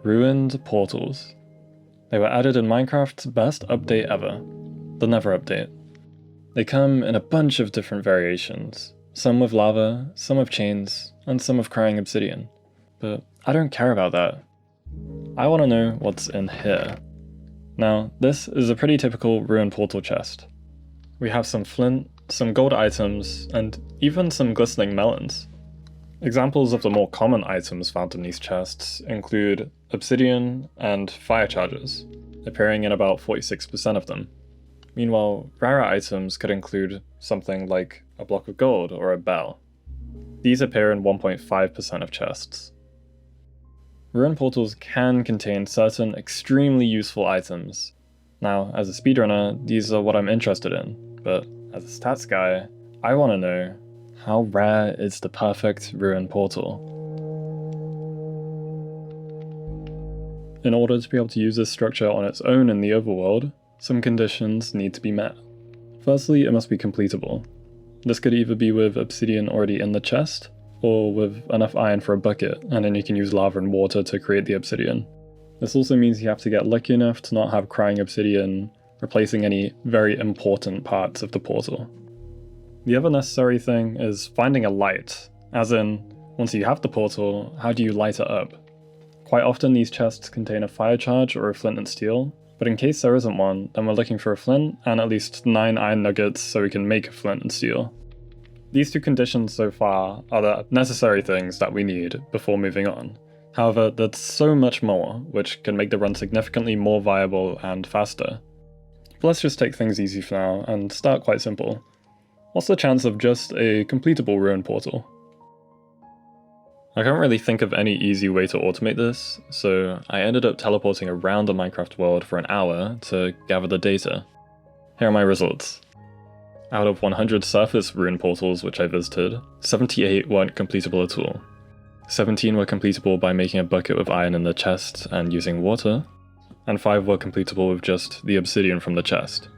Ruined portals. They were added in Minecraft's best update ever, the Never update. They come in a bunch of different variations, some with lava, some with chains, and some with crying obsidian. But I don't care about that. I want to know what's in here. Now, this is a pretty typical ruined portal chest. We have some flint, some gold items, and even some glistening melons. Examples of the more common items found in these chests include obsidian and fire charges, appearing in about 46% of them. Meanwhile, rarer items could include something like a block of gold or a bell. These appear in 1.5% of chests. Ruined portals can contain certain extremely useful items. Now, as a speedrunner, these are what I'm interested in, but as a stats guy, I want to know, how rare is the perfect ruined portal? In order to be able to use this structure on its own in the overworld, some conditions need to be met. Firstly, it must be completable. This could either be with obsidian already in the chest, or with enough iron for a bucket, and then you can use lava and water to create the obsidian. This also means you have to get lucky enough to not have crying obsidian replacing any very important parts of the portal. The other necessary thing is finding a light, as in, once you have the portal, how do you light it up? Quite often these chests contain a fire charge or a flint and steel, but in case there isn't one, then we're looking for a flint and at least 9 iron nuggets so we can make a flint and steel. These two conditions so far are the necessary things that we need before moving on. However, there's so much more, which can make the run significantly more viable and faster. But let's just take things easy for now and start quite simple. What's the chance of just a completable ruined portal? I can't really think of any easy way to automate this, so I ended up teleporting around the Minecraft world for an hour to gather the data. Here are my results. Out of 100 surface ruined portals which I visited, 78 weren't completable at all. 17 were completable by making a bucket with iron in the chest and using water, and 5 were completable with just the obsidian from the chest.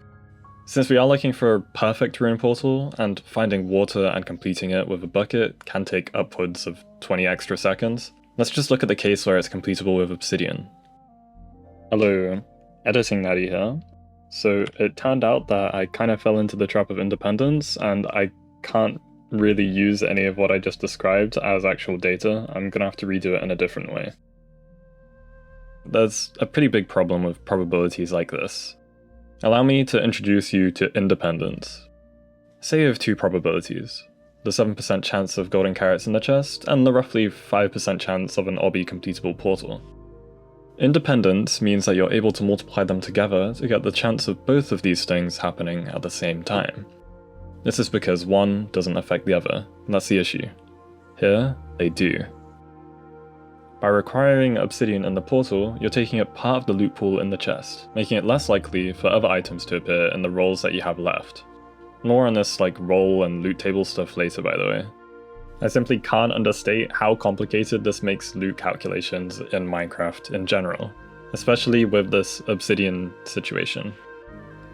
Since we are looking for a perfect ruined portal, and finding water and completing it with a bucket can take upwards of 20 extra seconds, let's just look at the case where it's completable with obsidian. Hello, editing Natty here. So it turned out that I kind of fell into the trap of independence, and I can't really use any of what I just described as actual data. I'm gonna have to redo it in a different way. There's a pretty big problem with probabilities like this. Allow me to introduce you to independence. Say you have two probabilities, the 7% chance of golden carrots in the chest, and the roughly 5% chance of an obby completable portal. Independence means that you're able to multiply them together to get the chance of both of these things happening at the same time. This is because one doesn't affect the other, and that's the issue. Here, they do. By requiring obsidian in the portal, you're taking up part of the loot pool in the chest, making it less likely for other items to appear in the rolls that you have left. More on this roll and loot table stuff later, by the way. I simply can't understate how complicated this makes loot calculations in Minecraft in general, especially with this obsidian situation.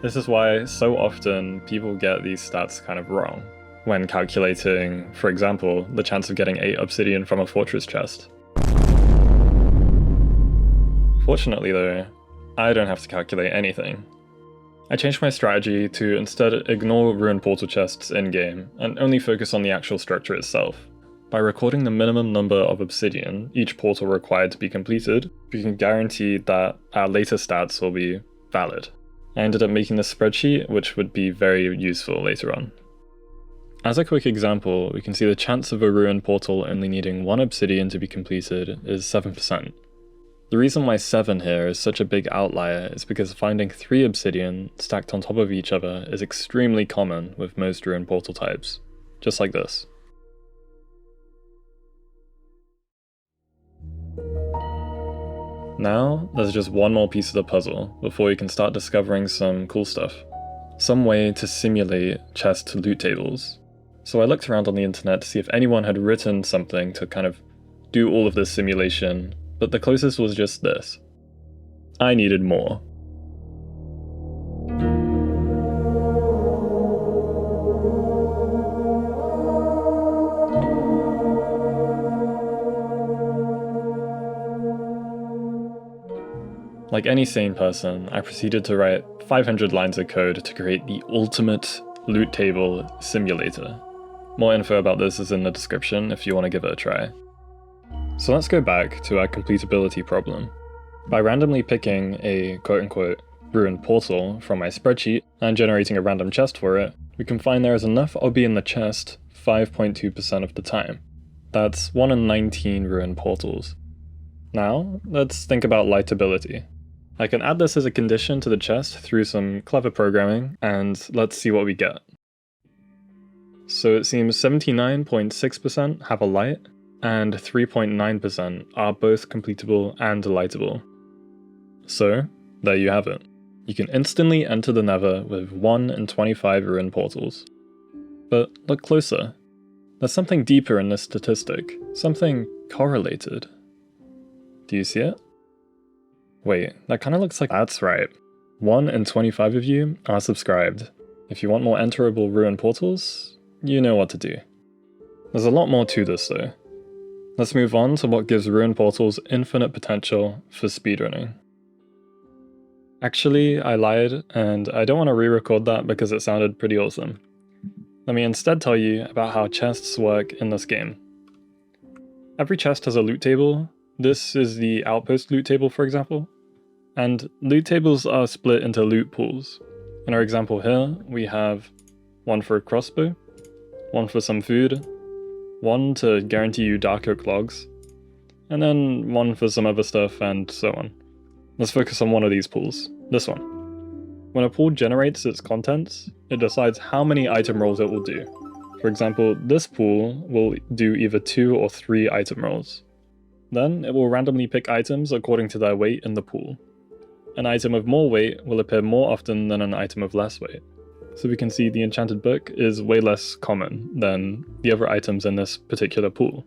This is why so often people get these stats kind of wrong, when calculating, for example, the chance of getting 8 obsidian from a fortress chest. Fortunately though, I don't have to calculate anything. I changed my strategy to instead ignore ruined portal chests in-game, and only focus on the actual structure itself. By recording the minimum number of obsidian each portal required to be completed, we can guarantee that our later stats will be valid. I ended up making this spreadsheet, which would be very useful later on. As a quick example, we can see the chance of a ruined portal only needing 1 obsidian to be completed is 7%. The reason why 7 here is such a big outlier is because finding 3 obsidian stacked on top of each other is extremely common with most ruined portal types, just like this. Now, there's just one more piece of the puzzle before we can start discovering some cool stuff. Some way to simulate chest loot tables. So I looked around on the internet to see if anyone had written something to kind of do all of this simulation, but the closest was just this. I needed more. Like any sane person, I proceeded to write 500 lines of code to create the ultimate loot table simulator. More info about this is in the description if you want to give it a try. So let's go back to our completability problem. By randomly picking a quote-unquote ruined portal from my spreadsheet and generating a random chest for it, we can find there is enough obby in the chest 5.2% of the time. That's 1 in 19 ruined portals. Now, let's think about lightability. I can add this as a condition to the chest through some clever programming, and let's see what we get. So it seems 79.6% have a light, and 3.9% are both completable and lightable. So, there you have it. You can instantly enter the Nether with 1 in 25 ruined portals. But look closer. There's something deeper in this statistic, something correlated. Do you see it? Wait, that kinda looks like that's right. 1 in 25 of you are subscribed. If you want more enterable ruined portals, you know what to do. There's a lot more to this though. Let's move on to what gives ruined portals infinite potential for speedrunning. Actually, I lied, and I don't want to re-record that because it sounded pretty awesome. Let me instead tell you about how chests work in this game. Every chest has a loot table. This is the outpost loot table, for example. And loot tables are split into loot pools. In our example here, we have one for a crossbow, one for some food, one to guarantee you dark oak logs, and then one for some other stuff and so on. Let's focus on one of these pools, this one. When a pool generates its contents, it decides how many item rolls it will do. For example, this pool will do either 2 or 3 item rolls. Then it will randomly pick items according to their weight in the pool. An item of more weight will appear more often than an item of less weight. So we can see the enchanted book is way less common than the other items in this particular pool.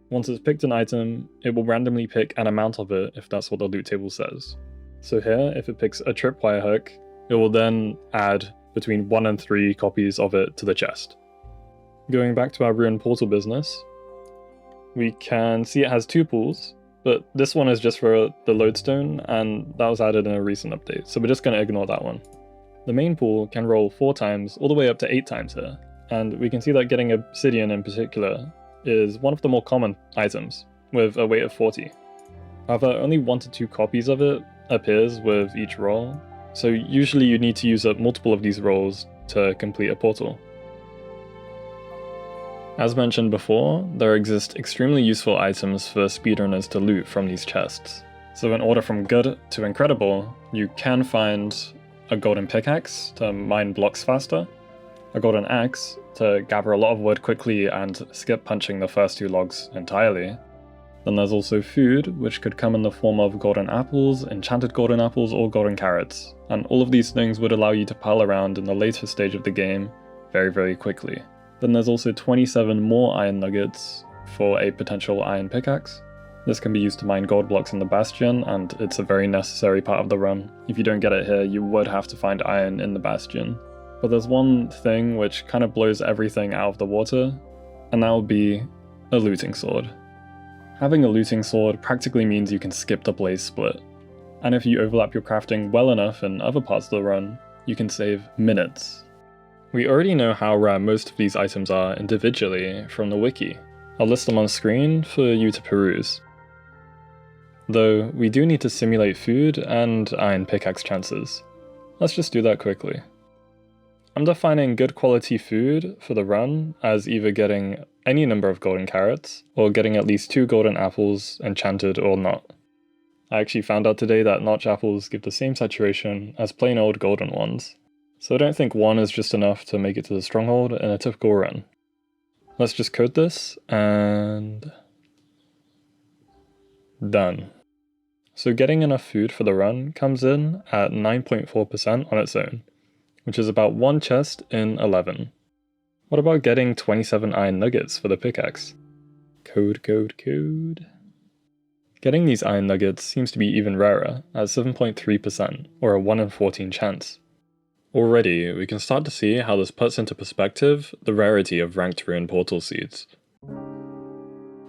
Once it's picked an item, it will randomly pick an amount of it if that's what the loot table says. So here, if it picks a tripwire hook, it will then add between 1 and 3 copies of it to the chest. Going back to our ruined portal business, we can see it has 2 pools, but this one is just for the lodestone, and that was added in a recent update, so we're just going to ignore that one. The main pool can roll 4 times, all the way up to 8 times here, and we can see that getting obsidian in particular is one of the more common items, with a weight of 40. However, only 1 to 2 copies of it appears with each roll, so usually you need to use up multiple of these rolls to complete a portal. As mentioned before, there exist extremely useful items for speedrunners to loot from these chests. So in order from good to incredible, you can find a golden pickaxe to mine blocks faster, a golden axe to gather a lot of wood quickly and skip punching the first 2 logs entirely. Then there's also food, which could come in the form of golden apples, enchanted golden apples, or golden carrots, and all of these things would allow you to pal around in the later stage of the game very quickly. Then there's also 27 more iron nuggets for a potential iron pickaxe. This can be used to mine gold blocks in the bastion, and it's a very necessary part of the run. If you don't get it here, you would have to find iron in the bastion. But there's one thing which kind of blows everything out of the water, and that would be a looting sword. Having a looting sword practically means you can skip the blaze split. And if you overlap your crafting well enough in other parts of the run, you can save minutes. We already know how rare most of these items are individually from the wiki. I'll list them on screen for you to peruse. Though we do need to simulate food and iron pickaxe chances. Let's just do that quickly. I'm defining good quality food for the run as either getting any number of golden carrots, or getting at least 2 golden apples, enchanted or not. I actually found out today that notch apples give the same saturation as plain old golden ones, so I don't think 1 is just enough to make it to the stronghold in a typical run. Let's just code this, and done. So getting enough food for the run comes in at 9.4% on its own, which is about 1 chest in 11. What about getting 27 iron nuggets for the pickaxe? Code. Getting these iron nuggets seems to be even rarer, at 7.3%, or a 1 in 14 chance. Already, we can start to see how this puts into perspective the rarity of ranked ruined portal seeds.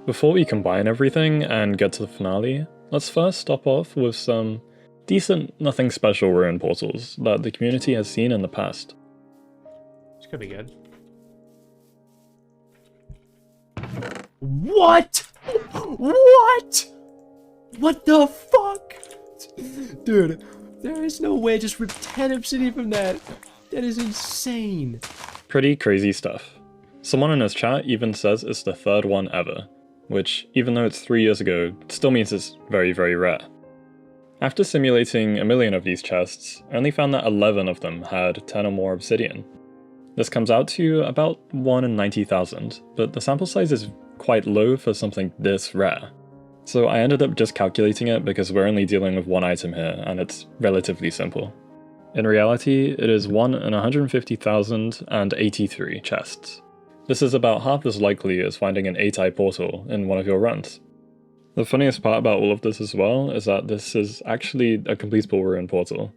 Before we combine everything and get to the finale, let's first stop off with some decent, nothing special ruin portals that the community has seen in the past. This could be good. What? What? What the fuck? Dude, there is no way I just ripped 10 obsidian from that. That is insane. Pretty crazy stuff. Someone in his chat even says it's the 3rd one ever, which, even though it's 3 years ago, still means it's very, very rare. After simulating a million of these chests, I only found that 11 of them had 10 or more obsidian. This comes out to about 1 in 90,000, but the sample size is quite low for something this rare. So I ended up just calculating it because we're only dealing with one item here, and it's relatively simple. In reality, it is 1 in 150,083 chests. This is about half as likely as finding an A-type portal in one of your runs. The funniest part about all of this as well is that this is actually a completable ruin portal.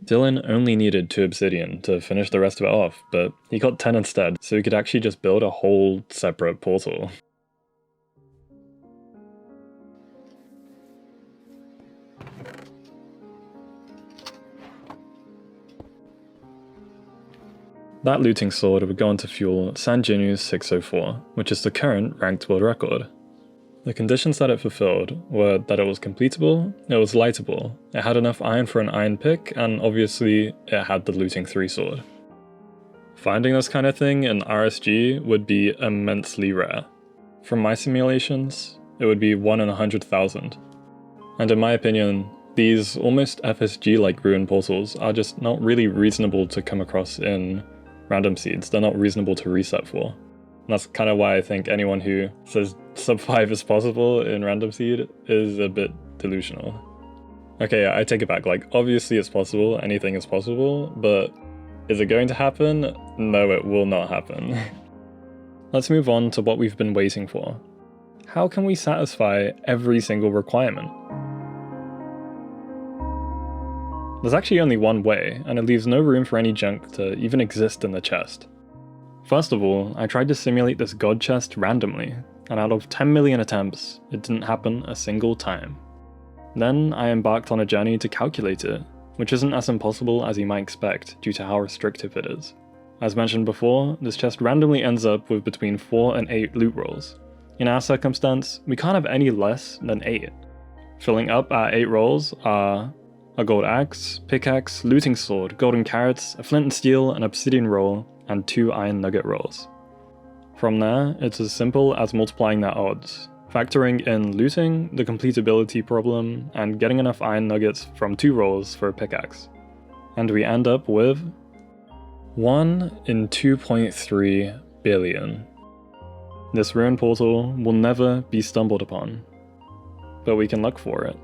Dylan only needed 2 obsidian to finish the rest of it off, but he got 10 instead, so he could actually just build a whole separate portal. That looting sword would go on to fuel San Jinu's 604, which is the current ranked world record. The conditions that it fulfilled were that it was completable, it was lightable, it had enough iron for an iron pick, and obviously it had the looting 3 sword. Finding this kind of thing in RSG would be immensely rare. From my simulations, it would be 1 in 100,000. And in my opinion, these almost FSG-like ruin portals are just not really reasonable to come across in random seeds. They're not reasonable to reset for. And that's kind of why I think anyone who says sub 5 is possible in random seed is a bit delusional. Okay, I take it back, like, obviously it's possible, anything is possible, but is it going to happen? No, it will not happen. Let's move on to what we've been waiting for. How can we satisfy every single requirement? There's actually only one way, and it leaves no room for any junk to even exist in the chest. First of all, I tried to simulate this god chest randomly, and out of 10 million attempts, it didn't happen a single time. Then I embarked on a journey to calculate it, which isn't as impossible as you might expect due to how restrictive it is. As mentioned before, this chest randomly ends up with between 4 and 8 loot rolls. In our circumstance, we can't have any less than 8. Filling up our 8 rolls are a gold axe, pickaxe, looting sword, golden carrots, a flint and steel, an obsidian roll, and 2 iron nugget rolls. From there, it's as simple as multiplying their odds, factoring in looting, the completability problem, and getting enough iron nuggets from 2 rolls for a pickaxe. And we end up with 1 in 2.3 billion. This ruin portal will never be stumbled upon, but we can look for it.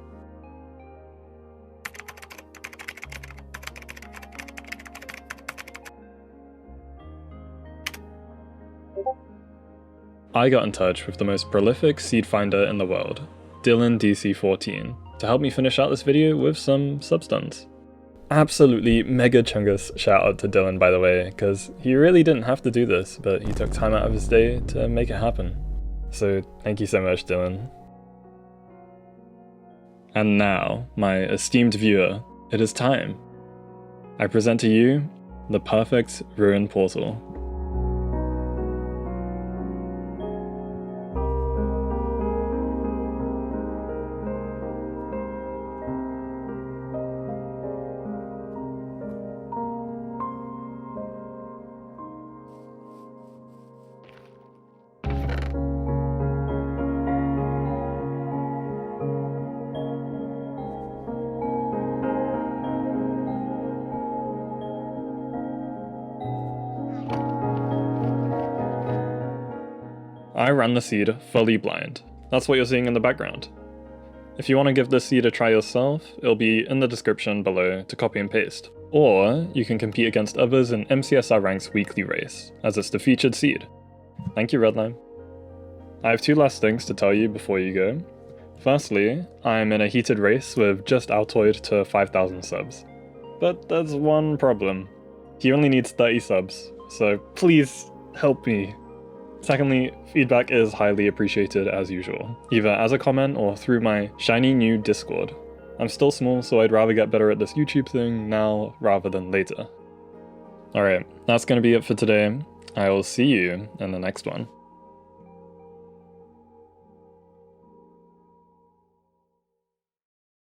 I got in touch with the most prolific seed finder in the world, Dylan DC14, to help me finish out this video with some substance. Absolutely mega chungus shout out to Dylan, by the way, because he really didn't have to do this, but he took time out of his day to make it happen. So thank you so much, Dylan. And now, my esteemed viewer, it is time. I present to you the perfect ruin portal. I ran the seed fully blind. That's what you're seeing in the background. If you want to give this seed a try yourself, it'll be in the description below to copy and paste. Or you can compete against others in MCSR Rank's weekly race, as it's the featured seed. Thank you, Redline. I have 2 last things to tell you before you go. Firstly, I'm in a heated race with just Altoid to 5,000 subs. But there's one problem. He only needs 30 subs, so please help me. Secondly, feedback is highly appreciated as usual, either as a comment or through my shiny new Discord. I'm still small, so I'd rather get better at this YouTube thing now rather than later. Alright, that's gonna be it for today. I will see you in the next one.